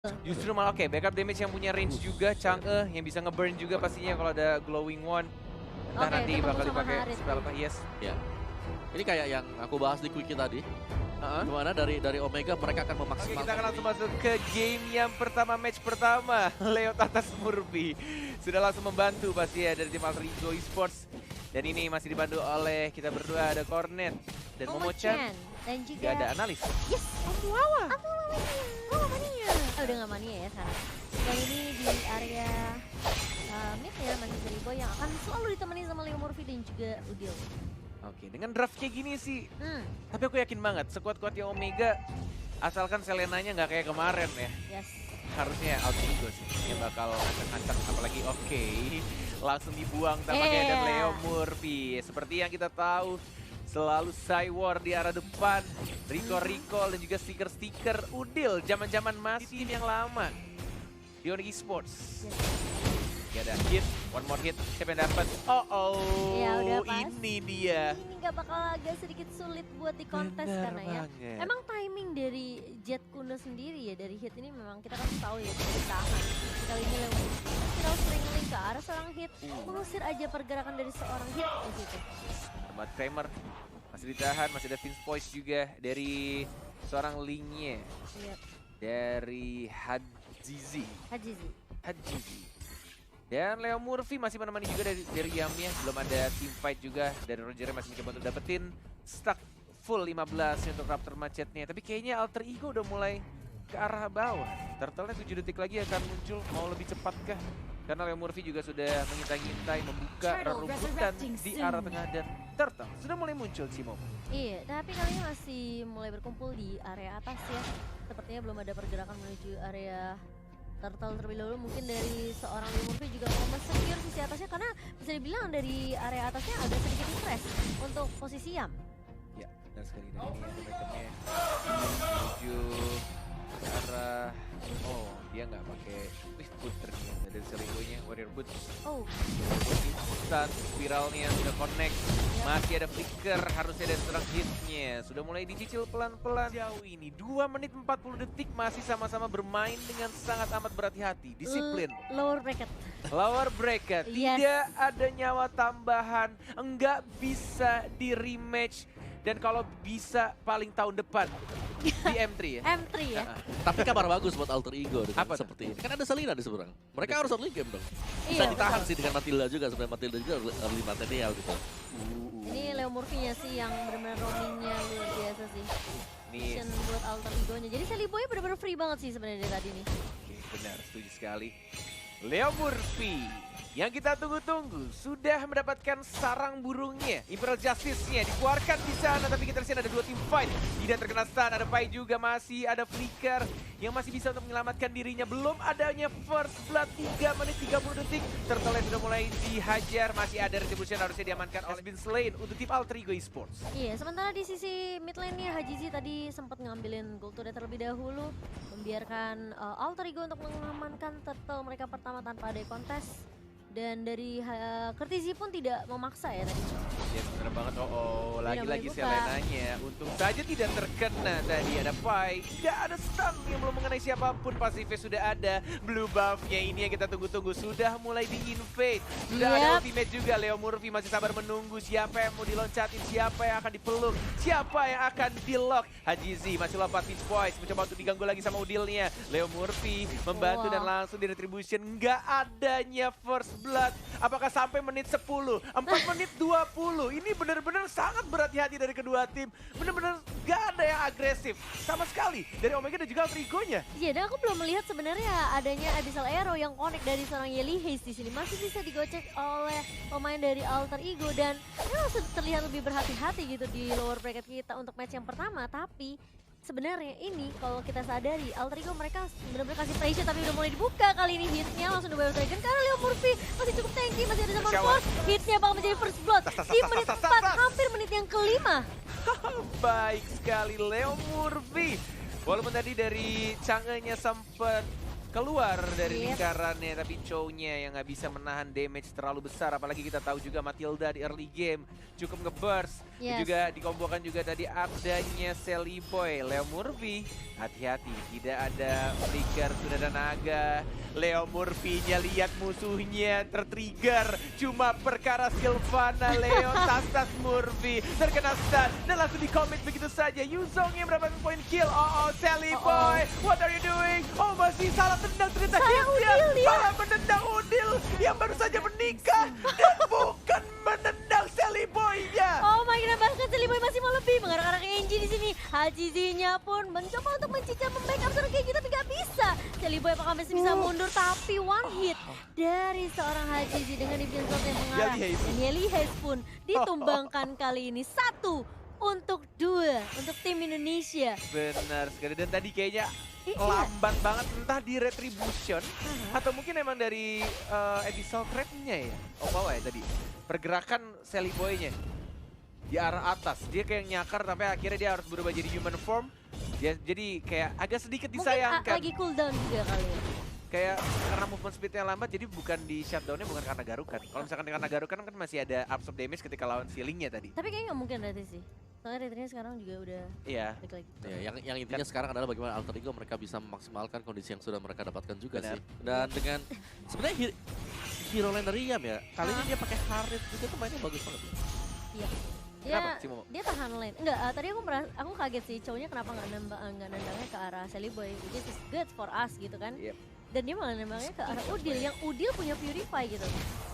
Justru malah oke, backup damage yang punya range juga, Chang'e yang bisa ngeburn juga pastinya kalau ada glowing one. Entah Oke, nanti ketemu bakal sama dipakai Harit. spell apa, yes. Ya. Ini kayak yang aku bahas di quickie tadi. Gimana dari Omega mereka akan Oke, memaksimalkan. kita akan langsung masuk ke game yang pertama, match pertama. Leo atas Murphy sudah langsung membantu pasti ya dari tim Alter Ego Esports. Dan ini masih dibantu oleh kita berdua, ada Cornet dan Momo-chan. Dan Juga juga ada Analis. yes, Wawa. oh mania. Oh, udah nggak mania ya sekarang. Kali ini di area mid ya masih Seribo yang akan selalu ditemani sama Leo Murphy dan juga Udil. Oke, dengan draft kayak gini sih, Hmm, tapi aku yakin banget sekuat-kuatnya Omega, asalkan Selenanya nggak kayak kemarin ya. yes. Harusnya Alter Ego sih yang bakal ngacak-ngacak, apalagi oke langsung dibuang tampaknya dan Leo Murphy. Seperti yang kita tahu, selalu Cywar di arah depan, recall dan juga stiker-stiker Udil zaman-zaman masih tim yang lama di Onyx Esports. Yes. Ya ada hit, one more hit, siapa yang dapat? Ya, udah pas. Ini dia. Ini nggak bakal agak sedikit sulit buat di kontes Bener karena ya. banget. Emang timing dari Jet Kuno sendiri ya dari hit ini memang kita kan tahu ya bisa ditahan. Kali ini Leo kita sering link ke arah seorang hit, mengusir aja pergerakan dari seorang hit di situ. Tempat Kramer masih ditahan, masih ada Vince Poise juga dari seorang linknya Lihat, dari Hajizi. Hajizi. Dan Leo Murphy masih menemani juga dari Yamnya. Belum ada team fight juga. Dan Roger masih mencoba untuk dapetin stack full 15 untuk Raptor Macetnya. Tapi kayaknya Alter Ego udah mulai ke arah bawah. Turtle-nya 7 detik lagi akan muncul. Mau lebih cepat kah? Karena Leo Murphy juga sudah mengintai-ngintai membuka rerumputan di arah tengah. Dan Turtle sudah mulai muncul Cimo. Iya, tapi kali ini masih mulai berkumpul di area atas ya. Sepertinya belum ada pergerakan menuju area Turtle terlebih dahulu. Mungkin dari seorang Leo Murphy juga mau men-secure sisi atasnya karena bisa dibilang dari area atasnya agak sedikit stress untuk posisi Yam. Ya, dan sekali dari ini ada backup-nya menuju ke arah, oh dia nggak pakai boot ternyata dari Serigonya, Warrior Boot. Oh, Instan, spiralnya sudah connect, masih ada flicker, harusnya ada serang hitnya. Sudah mulai dicicil pelan-pelan. Jauh ini 2 menit 40 detik masih sama-sama bermain dengan sangat amat berhati-hati, disiplin. Lower bracket. Lower bracket, Yes. tidak ada nyawa tambahan, enggak bisa di rematch. Dan kalau bisa paling tahun depan di M3 ya. M3 ya. Tapi kabar bagus buat Alter Ego dengan Apa tuh? seperti ini. Kan ada Selina di seberang. Mereka harus early game dong. Bisa Iya, ditahan betul. sih dengan Matilda juga. Sebenarnya Matilda juga early material gitu. Ini Leo Murphy-nya sih yang benar-benar roamingnya luar biasa sih. Nih, Mission buat Alter Ego-nya. Jadi Seliboy benar-benar free banget sih sebenarnya dari tadi nih. oke, benar, setuju sekali. Leo Murphy yang kita tunggu-tunggu sudah mendapatkan sarang burungnya. Imperial Justice-nya dikeluarkan di sana, tapi kita lihat ada 2 tim fight. Tidak terkena stun, ada Pai juga, masih ada Flicker yang masih bisa untuk menyelamatkan dirinya. Belum adanya First Blood 3 menit 30 detik. Turtle sudah mulai dihajar, masih ada Retribution harusnya diamankan oleh Bin Slain untuk tim Alter Ego Esports. Iya, sementara di sisi mid lane-nya Hajizi tadi sempat ngambilin gold turret terlebih dahulu, membiarkan Alter Ego untuk mengamankan turtle mereka pertama tanpa ada kontes. Dan dari Kertizi pun tidak memaksa ya tadi. Ya bener banget, lagi-lagi Tidak boleh buka. Selenanya. Untung saja tidak terkena tadi, ada Pai. Tidak ada stun yang belum mengenai siapapun, pasifnya sudah ada. Blue buff-nya ini yang kita tunggu-tunggu sudah mulai di-invade. Sudah ada Yap. ultimate juga, Leo Murphy masih sabar menunggu siapa yang mau diloncatin, siapa yang akan dipeluk, siapa yang akan di-lock. Hajizi masih lompat Pinch Poise, mencoba untuk diganggu lagi sama udilnya. Leo Murphy membantu Wow. dan langsung di retribution. Nggak adanya first blood. Apakah sampai menit 10? 4 menit 20. Ini benar-benar sangat berhati-hati dari kedua tim. Benar-benar nggak ada yang agresif sama sekali dari Omega dan juga Alter Ego-nya. Iya, dan aku belum melihat sebenarnya adanya Abyssal Arrow yang connect dari seorang Yeli Haze di sini. Masih bisa digocek oleh pemain dari Alter Ego dan memang terlihat lebih berhati-hati gitu di lower bracket kita untuk match yang pertama. Tapi sebenarnya ini kalau kita sadari Alter Ego mereka benar-benar kasih pressure tapi udah mulai dibuka kali ini hitnya langsung di Dragon karena Leo Murphy masih cukup tanky, masih ada Zaman Force. Hitnya bakal menjadi first blood di menit 4, hampir menit yang kelima. Baik sekali Leo Murphy. Walaupun tadi dari Chang'e-nya sempat keluar dari Yep. lingkarannya, tapi Chow-nya yang nggak bisa menahan damage terlalu besar. Apalagi kita tahu juga Matilda di early game cukup nge-burst. Dan Yes. juga dikombokan juga tadi adanya Sally Boy. Leo Murphy, hati-hati, tidak ada flicker, sudah ada naga. Leo Murphy-nya lihat musuhnya tertrigger cuma perkara Sylvana. Leo tas Murphy terkena stun dan langsung di-commit begitu saja. Yuzong yang mendapatkan point kill. Oh, Sally Boy, what are you doing? Oh, masih salah tendang ternyata Salah hit-nya. Udil dia. Malah menendang Udil yang baru saja menikah dan bukan menendang Sally Boy-nya. Oh my god, bahkan Sally Boy masih mau lebih mengarah-arah ke Enji di sini. Hajizinya pun mencoba untuk mencicil membackup seorang Genji tapi nggak bisa. Sally Boy apakah masih bisa mundur, tapi one hit dari seorang Hajizi dengan defense shot yang mengarah. Yali Hayes. Dan Yali Hayes pun ditumbangkan kali ini. 1 untuk 2 untuk tim Indonesia. Benar sekali, dan tadi kayaknya Iya. lambat banget entah di retribution atau mungkin emang dari Abyssal Trap-nya ya. Oh, bawah ya tadi. Pergerakan Sally Boy-nya di arah atas. Dia kayak nyakar tapi akhirnya dia harus berubah jadi human form. Dia jadi kayak agak sedikit Mungkin disayangkan. lagi cooldown juga kali ya. Kayak karena movement speed-nya lambat, jadi bukan di shutdown-nya bukan karena garukan. Kalau misalkan karena garukan kan masih ada absorb damage ketika lawan ceiling-nya tadi. Tapi kayaknya nggak mungkin Retri sih. Soalnya Retrinya sekarang juga udah Iya. balik lagi. Ya, yang intinya sekarang adalah bagaimana Alter Ego mereka bisa memaksimalkan kondisi yang sudah mereka dapatkan juga Benar. sih. Dan dengan sebenarnya hero lane dari Yam ya, kali ini dia pakai Harith juga tuh mainnya bagus banget. Iya. Kenapa, Cimo? Dia tahan lane. Enggak, tadi aku kaget sih cowoknya kenapa nggak nendangnya ke arah Sally Boy, which is good for us gitu kan. Yep. Dan dia malah nembaknya ke arah Udil, yang Udil punya Purify gitu.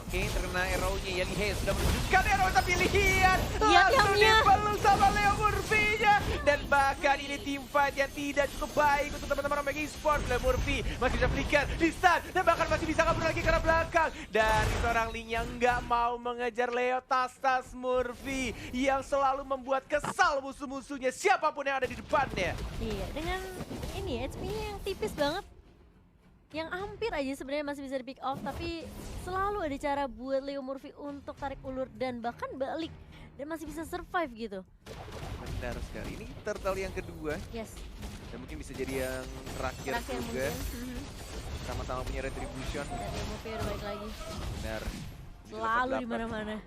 Oke, terkena arrow-nya Yali Hayes sudah menunjukkan arrow, tapi lihat Lihat langsung Yamnya. dipeluk sama Leo Murphy-nya. Dan bahkan ini team fight yang tidak cukup baik untuk teman-teman Omega Esports. Leo Murphy masih bisa flicker, di stun, dan bahkan masih bisa kabur lagi ke arah belakang. Dari seorang Ling yang nggak mau mengejar Leo, tas Murphy yang selalu membuat kesal musuh-musuhnya siapapun yang ada di depannya. Iya, dengan ini HP-nya yang tipis banget. Yang hampir aja sebenarnya masih bisa di pick off, tapi selalu ada cara buat Leo Murphy untuk tarik ulur dan bahkan balik dan masih bisa survive gitu. Benar sekali, ini turtle yang kedua Yes, dan mungkin bisa jadi yang terakhir terakhir juga. mungkin. Sama-sama punya retribution. Dan Leo Murphy udah balik lagi. Benar. Selalu di mana-mana.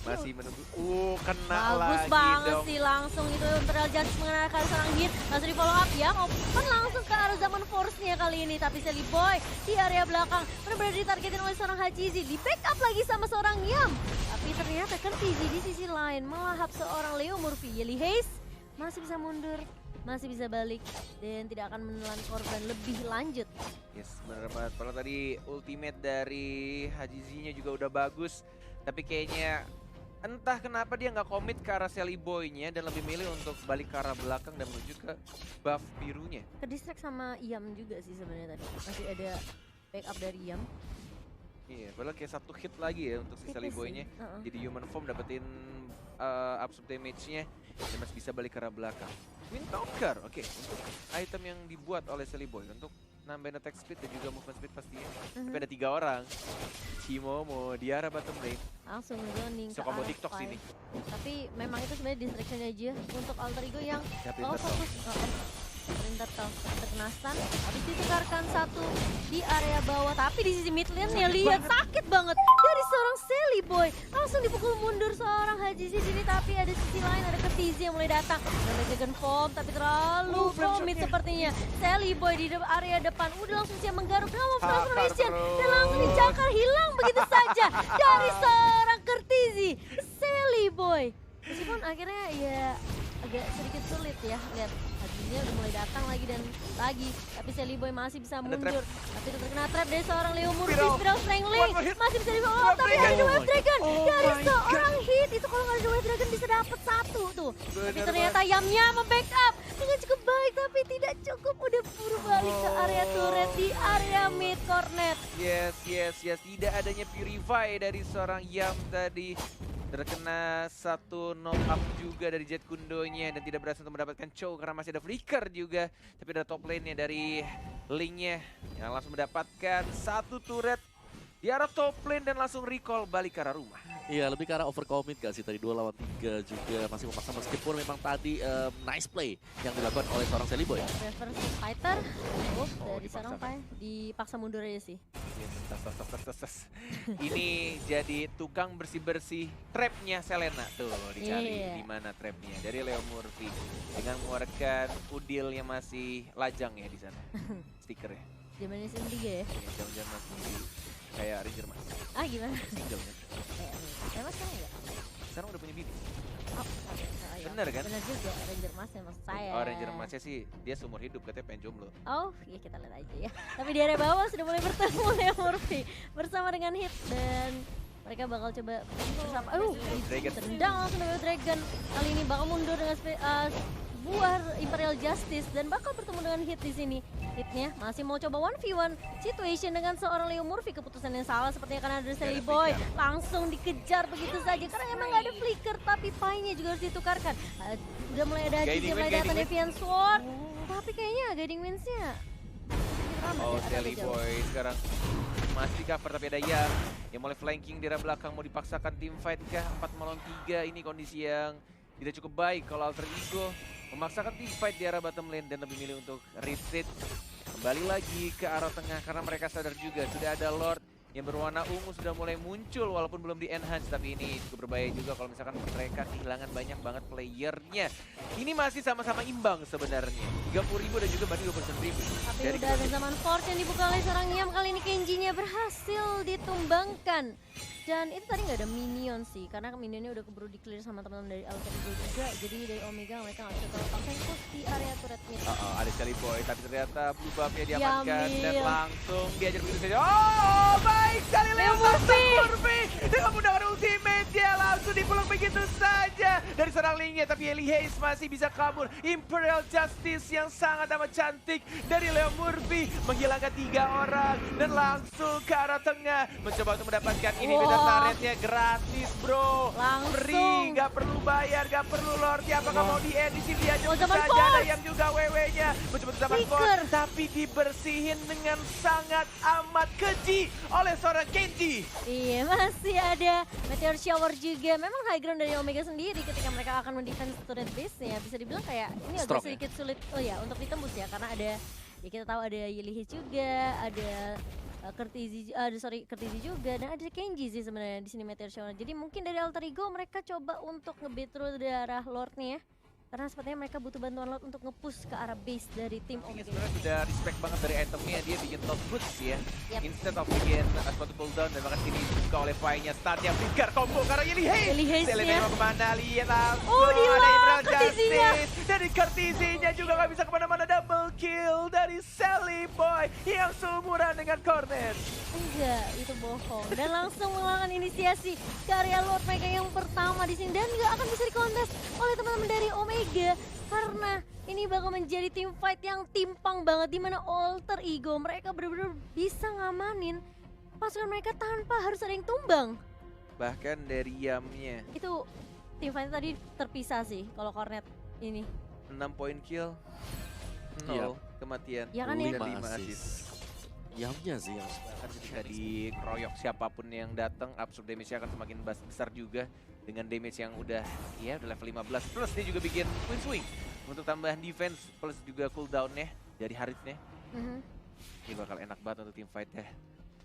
Masih menunggu. Kena Bagus lagi banget dong. sih, langsung gitu Imperial Justice mengenalkan seorang hit. Langsung di follow up ya, open langsung ke arah zaman force-nya kali ini. Tapi Sally Boy di area belakang benar-benar ditargetin oleh seorang Hajizi. Di backup lagi sama seorang Yam. Tapi ternyata Kertizi di sisi lain melahap seorang Leo Murphy. Yali Hayes masih bisa mundur, masih bisa balik, dan tidak akan menelan korban lebih lanjut. Yes, benar banget. Padahal tadi ultimate dari Hajizinya juga udah bagus. Tapi kayaknya entah kenapa dia nggak komit ke arah Sally Boy-nya dan lebih milih untuk balik ke arah belakang dan menuju ke buff birunya. Ke distract sama Yam juga sih sebenarnya tadi. Masih ada backup dari Yam. Iya, padahal kayak satu hit lagi ya untuk si Sally Tipis sih. Boy-nya. Jadi human form dapetin absorb damage-nya dan masih bisa balik ke arah belakang. Windtalker, oke, untuk item yang dibuat oleh Sally Boy untuk nambahin attack speed dan juga movement speed pastinya. Tapi ada 3 orang. Cimomo di arah bottom lane. Langsung zoning Bisa ke combo arah TikTok Spy. sini. Tapi memang itu sebenarnya distraction aja untuk Alter Ego yang Siapin mau turtle. fokus Sprinter terkena stun, habis ditukarkan satu di area bawah, tapi di sisi mid lane-nya lihat sakit banget dari seorang Sally Boy. Langsung dipukul mundur seorang Hajizi sini, tapi ada sisi lain, ada Kertizi yang mulai datang. Ada Dragon Form, tapi terlalu komit sepertinya. Sally Boy di area depan udah langsung siap menggaruk dalam transformation dan langsung dicakar hilang begitu saja dari seorang Kertizi. Sally Boy. Meskipun akhirnya ya agak sedikit sulit ya, lihat Hajizinya udah mulai datang lagi dan lagi, tapi Sally Boy masih bisa mundur. Tapi itu terkena trap dari seorang Leo Murphy, Spiral Strangling masih bisa dibawa, tapi ada The Wave Dragon dari seorang hit. Itu kalau nggak ada The Wave Dragon bisa dapat satu tuh. Tapi ternyata Yamnya membackup dengan cukup baik, tapi tidak cukup, udah buru balik ke area turret di area mid cornet. Yes. Tidak adanya Purify dari seorang Yam tadi. Terkena satu knock up juga dari Jet Kundonya dan tidak berhasil untuk mendapatkan Chow karena masih ada flicker juga. Tapi ada top lane-nya dari Link-nya yang langsung mendapatkan satu turret di arah top lane dan langsung recall balik ke arah rumah. Iya, lebih ke arah overcommit gak sih tadi 2 lawan 3 juga masih memaksa meskipun memang tadi nice play yang dilakukan oleh seorang Sally Boy. Reverse fighter, move dari sekarang memaksakan. Pai dipaksa mundur aja sih. Iya, tes. Ini jadi tukang bersih-bersih trapnya Selena tuh dicari Iya. di mana trapnya dari Leo Murphy dengan mengeluarkan udil yang masih lajang ya di sana stiker ya. Zamannya season 3 ya. Jangan-jangan masih kayak Ranger Mas Ah gimana? single kan. Emang sekarang enggak? Sekarang udah punya bini. Oh, iya. Bener kan? Bener juga, Ranger Mas ya maksud saya. Oh Ranger Masnya sih dia seumur hidup katanya pengen jomblo. Oh, ya kita lihat aja ya. Tapi di area bawah sudah mulai bertemu Leo Murphy bersama dengan Hit dan mereka bakal coba bersama. Dragon. Tendang langsung dari Dragon. Kali ini bakal mundur dengan buah Imperial Justice dan bakal bertemu dengan Hit di sini. Hitnya masih mau coba 1v1 situation dengan seorang Leo Murphy. Keputusan yang salah sepertinya karena ada Sally Boy langsung dikejar begitu saja karena emang gak ada flicker tapi Pai-nya juga harus ditukarkan. Udah mulai ada Haji, mulai datang Deviant Sword tapi kayaknya Guiding Winds-nya Oh Sally Boy sekarang masih di cover tapi ada yang mulai flanking di arah belakang mau dipaksakan team fight kah 4 melawan 3 ini kondisi yang tidak cukup baik kalau Alter Ego memaksakan team fight di arah bottom lane dan lebih milih untuk retreat kembali lagi ke arah tengah karena mereka sadar juga sudah ada Lord yang berwarna ungu sudah mulai muncul walaupun belum di enhance tapi ini cukup berbahaya juga kalau misalkan mereka kehilangan banyak banget playernya. Ini masih sama-sama imbang sebenarnya 30.000 dan juga berarti 20.000 tapi dari udah ada zaman Force yang dibuka oleh seorang Yam. Kali ini Kenji-nya berhasil ditumbangkan dan itu tadi nggak ada minion sih karena minionnya udah keburu di clear sama teman-teman dari Alter Ego juga jadi dari Omega mereka nggak bisa terlalu paksa push di area turret mid. Ada Sally Boy tapi ternyata blue buff-nya diamankan dan Yamil. langsung diajar begitu saja. Oh baik sekali Leo Murphy dengan menggunakan ultimate dia langsung dipulang begitu saja dari serang linknya tapi Eli Hayes masih bisa kabur. Imperial Justice yang sangat amat cantik dari Leo Murphy menghilangkan 3 orang dan langsung ke arah tengah mencoba untuk mendapatkan ini beda turretnya gratis bro. Langsung. Free, gak perlu bayar, gak perlu Lord. Apakah mau di end di sini dia Oh, zaman saja ada Force. yang juga WW-nya mencoba untuk zaman Flicker. Force, tapi dibersihin dengan sangat amat keji oleh seorang Kenji. Iya masih ada Meteor Shower juga. Memang high ground dari Omega sendiri ketika mereka akan mendefense turret base-nya bisa dibilang kayak ini agak Strong ya? sedikit sulit untuk ditembus ya karena ada ya kita tahu ada Yelihis juga, ada Kurtizi juga dan ada Kenji sih sebenarnya di sini Meteor Shower. Jadi mungkin dari Alter Ego mereka coba untuk nge-bait through darah Lord-nya ya. Karena sepertinya mereka butuh bantuan Lord untuk nge-push ke arah base dari tim Ini Omega. sebenarnya sudah respect banget dari itemnya, dia bikin top boots ya. Yap. Instead of bikin sepatu cooldown dan bahkan sini dibuka oleh Pai-nya. Startnya flicker combo karena Yeli Hayes. Yeli Hayes-nya. Selena mau kemana? Lihat langsung. Oh, dia ada Imperial Kurtizinya. Justice. Dari Kurtizinya juga gak bisa kemana-mana. Double kill dari Sally Boy yang seumuran dengan Cornet. Enggak, itu bohong. Dan langsung melakukan inisiasi karya Lord mereka yang pertama di sini dan nggak akan bisa dikontes oleh teman-teman dari Omega karena ini bakal menjadi team fight yang timpang banget di mana Alter Ego mereka benar-benar bisa ngamanin pasukan mereka tanpa harus ada yang tumbang. Bahkan dari Yamnya Itu team fight tadi terpisah sih kalau Cornet ini. 6 point kill, 0 Iya. kematian, Ya kan ya? dan 5 5 assist. assist. Yamnya sih yang Bahkan ketika dikeroyok siapapun yang datang, absorb damage-nya akan semakin besar juga dengan damage yang udah level 15 plus dia juga bikin Queen Swing untuk tambahan defense plus juga cooldown-nya dari Harithnya. Ini bakal enak banget untuk team fight ya.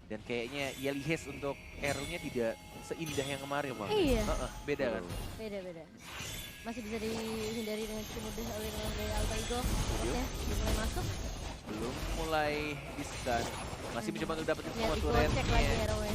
Dan kayaknya Yeli Hayes untuk hero-nya tidak seindah yang kemarin bang. Iya. Beda kan? Beda-beda. Masih bisa dihindari dengan cukup mudah oleh teman dari Alter Ego. Ya, udah mulai masuk. Belum mulai di-stun. Masih mencoba untuk dapetin Lihat semua di cek lagi turretnya. hero-nya.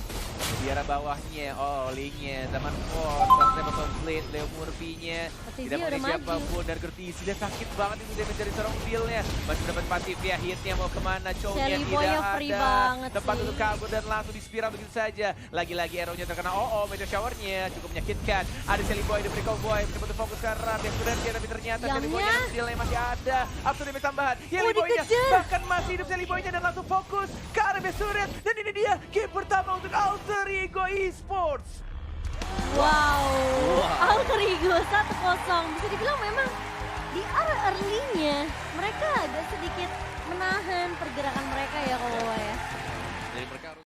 Di arah bawahnya, linknya, Zaman Force, sampai bottom plate, Leo Murphy-nya. Kurtizi Tidak udah mengenai maju. siapapun dan Kurtizi dia sakit banget itu damage dari seorang Bill-nya. Masih mendapat pasif ya, hit-nya mau kemana, Chow-nya Sally tidak Boy-nya ada. free banget Tempat sih. untuk kabur dan langsung di spiral begitu saja. Lagi-lagi arrow-nya terkena, Meteor Shower-nya cukup menyakitkan. Ada Sally Boy, diberi Cowboy, mencoba untuk fokus ke arah Best Friend-nya, tapi ternyata Sally Boy-nya Jamnya. steal-nya masih ada. Up to damage tambahan, Sally Boy-nya dikejar. bahkan masih hidup Sally Boy-nya dan langsung fokus ke arah Best Friend. Dan ini dia game pertama untuk Alter Ego Esports. Wow. Alter Ego 1-0. Bisa dibilang memang di arah early-nya mereka agak sedikit menahan pergerakan mereka ya kalau ya. Jadi mereka harus